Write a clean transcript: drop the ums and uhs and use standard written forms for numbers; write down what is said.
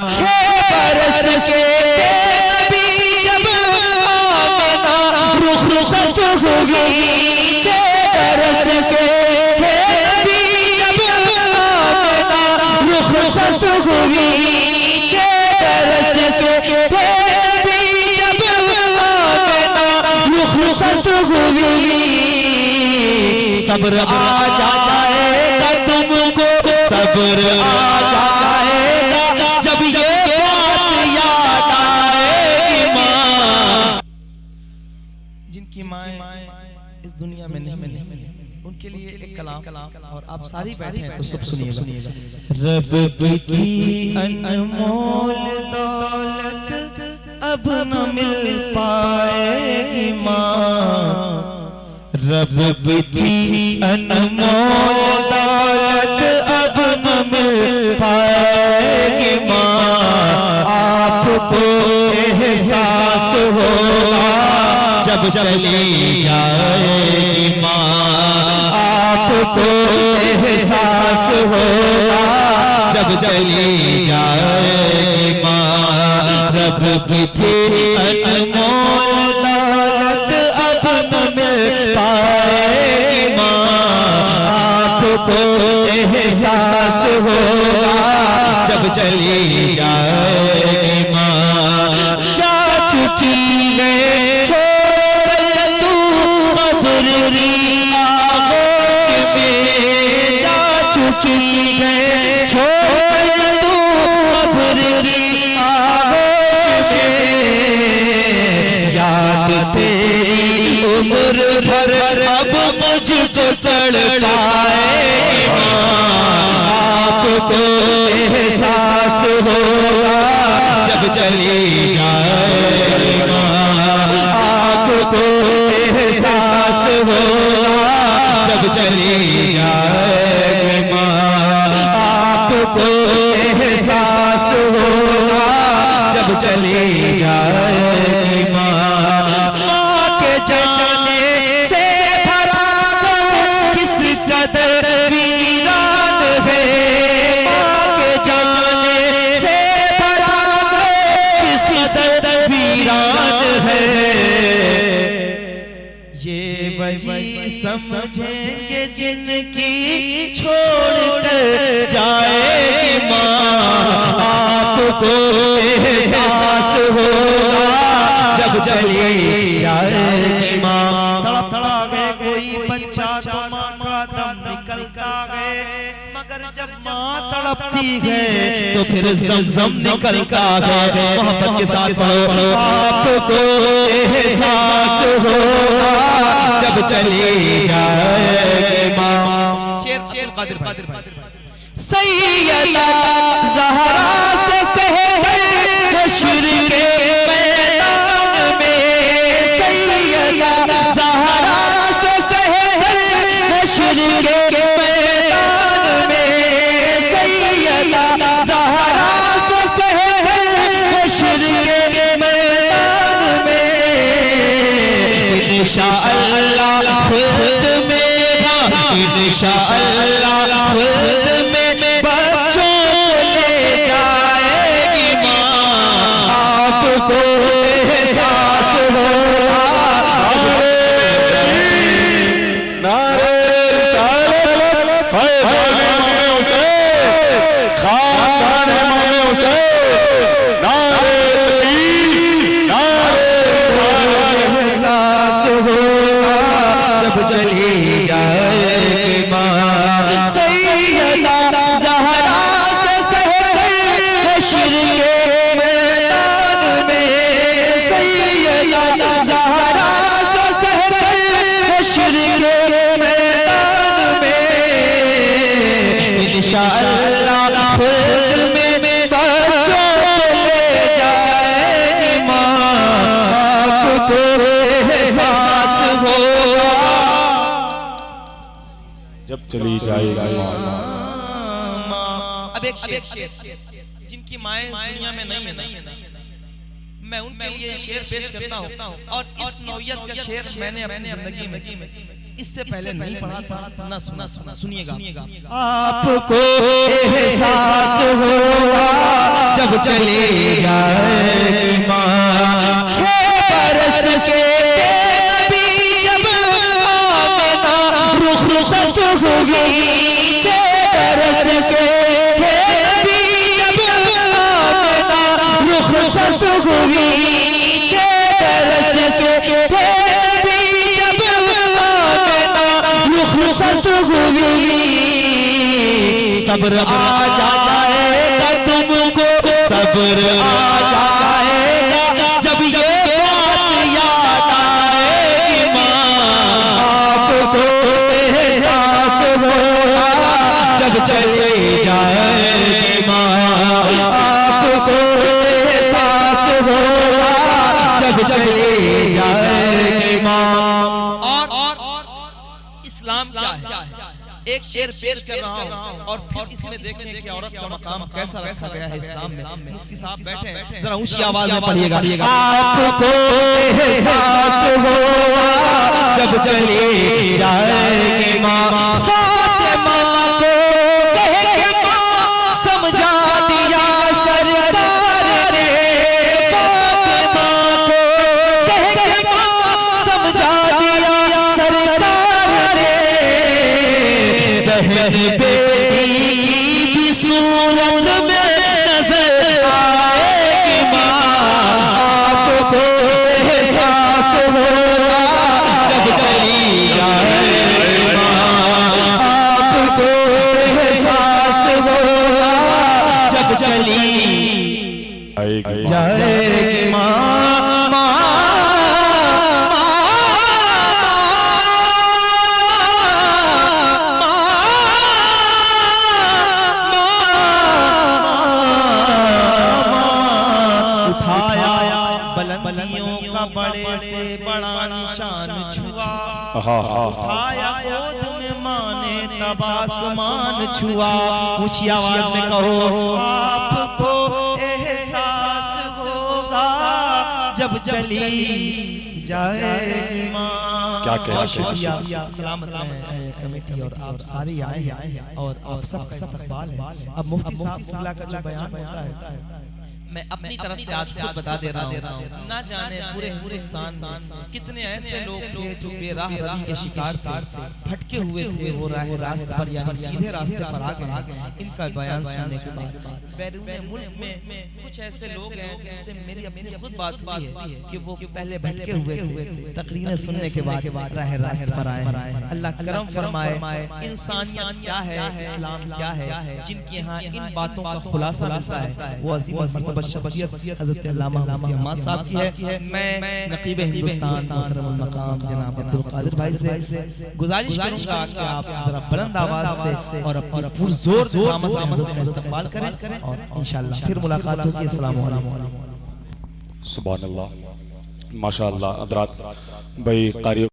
6 बरस के भी जब आमिना रुखसत हुई, 6 बरस के भी जब आमिना रुखसत हुई, 6 बरस के भी जब आमिना रुखसत हुई। सब्र आ जाएगा तुमको, सब्र आ जाएगा जब ये बात याद आएगी माँ। जिनकी माएँ इस दुनिया में नहीं मिली, उनके लिए एक कलाम और आप सारी बैठे हैं तो सब सुनिएगा। रब की अनमोल दौलत अब न मिल पाएगी माँ, रब की अनमोल दौलत अब न मिल पाएगी माँ। आपको एहसास होगा जब चली जाएगी माँ, आपको एहसास होगा जब चली जाएगी माँ। रब की अनमोल दौलत अब न मिल पाएगी माँ, आपको एहसास होगा जब चली जाएगी माँ। जा चुकी है छोड़ तू कब्र की आगोश में, जा चुकी है छोड़ तू कब्र की आगोश में। याद तेरी उम्र भर अब मुझको तड़पाएगी माँ, आपको एहसास होगा जब चली जाएगी माँ, आपको एहसास होगा जब चली जाएगी माँ, आपको एहसास होगा जब चली जाएगी माँ। माँ के जाने से भरा किस कदर वीरान है, माँ के जाने से भरा किस कदर वीरान है। ये वही समझेंगे जिनकी छोड़ कर जाएगी माँ, आपको एहसास होगा जब चली जाएगी माँ। तड़प गए कोई बच्चा तो माँ का दम निकलता है, मगर जब माँ तड़पती है तो फिर ज़म निकलता है। मोहब्बत के साथ पढ़ो। आपको एहसास होगा जब चली जाएगी माँ। शेर कादिर सैयदा ज़हरा से सहर हश्र के मैदान में, सैयदा ज़हरा से सहर हश्र के मैदान में, सैयदा ज़हरा से सहर हश्र के मैदान में। इंशाअल्लाह खुद मेरा, इंशाअल्लाह खुद में बच्चों ले जाएगी माँ, आपको एहसास होगा। नारे रिसालत फैज़ान इमाम हुसैन, खानदान इमाम हुसैन, नारे तकबीर, नारे रिसालत। एहसास होगा जब चली जाएगी माँ। सैयदा ज़हरा से सहर हश्र के मैदान में, सैयदा ज़हरा से सहर हश्र के मैदान में। इंशाअल्लाह खुद में बच्चों ले जाएगी माँ, आपको एहसास होगा जब चली जाएगी माँ। अब एक शेर जिनकी माएँ दुनिया में नहीं है, मैं उनके लिए शेर पेश करता हूँ। और इस नौयत का शेर मैंने अपनी जिंदगी में इससे पहले नहीं पढ़ा था ना सुना सुनिएगा। आपको एहसास होगा जब चलेगा ईमान 6 बरस के भी जब आमिना रुखसत होगी 6 बरस के भी जब आमिना रुखसत होगी 6 बरस के सब्र आ जाएगा तुमको सब्र आ जाएगा जब ये बात याद आएगी माँ आपको एहसास होगा जब चले जाएगी माँ आपको एहसास होगा जब चले जाएगी माँ। और इस्लाम क्या है? एक शेर पेश कर रहा हूँ और फिर इसमें देखें कि औरत का मकाम कैसा रखा गया है इस्लाम में। मुफ्ती साहब बैठे हैं, जरा ऊंची आवाज में पढ़िएगा। आपको एहसास होगा जब चली जाएगी माँ फातिमा को कह के माँ समझा दिया सरकार ने फातिमा को कह के माँ समझा दिया सरकार ने बहन बेटी की सूरत में नजर आएगी माँ आपको एहसास होगा जब चली जाएगी माँ आपको एहसास होगा जब चली जाएगी माँ। बुलंदियों का बड़े से बड़ा निशान छुआ उठाया गोद में माने तब आसमान छुआ। ऊंची आवाज में कहो आपको एहसास होगा जब चली जाए माँ। क्या शुक्रिया सलामत है कमेटी और आप सारे आए हैं और आप सबका इस्तकबाल है। अब मुफ्ती साहब का जो बयान होता है मैं अपनी तरफ से आज खुद बता दे रहा हूँ। ना जाने पूरे हिंदुस्तान में कितने ऐसे लोग थे जो बेराह रवी के शिकार थे, भटके हुए थे, वो राह रास्ते पर यानी सीधे रास्ते पर आ गए। इनका बयान सुनने के बाद बैरून मुल्क में कुछ ऐसे लोग हैं जिनसे मेरी अपनी खुद बात हुई है कि वो पहले भटके हुए थे, तकरीरें सुनने के बाद राह रास्ते पर आए। अल्लाह करम फरमाए, इंसानियत क्या है, इस्लाम क्या है, जिनके यहाँ इन बातों का खुलासा मिलता है वो अजीम शख्सियत हज़रत अल्लामा मुफ्ती अम्मा साहब की है। मैं नकीब हिंदुस्तान मोहतरम मकाम जनाब अब्दुल कादिर भाई से गुजारिश करूंगा कि आप जरा बुलंद आवाज से और अपनी पुरजोर ज़मात से हज़रत का इस्तकबाल करें और इंशाअल्लाह फिर मुलाकात होगी। अस्सलामु अलैकुम। सुभान अल्लाह, माशाअल्लाह। हज़रात भाई कारी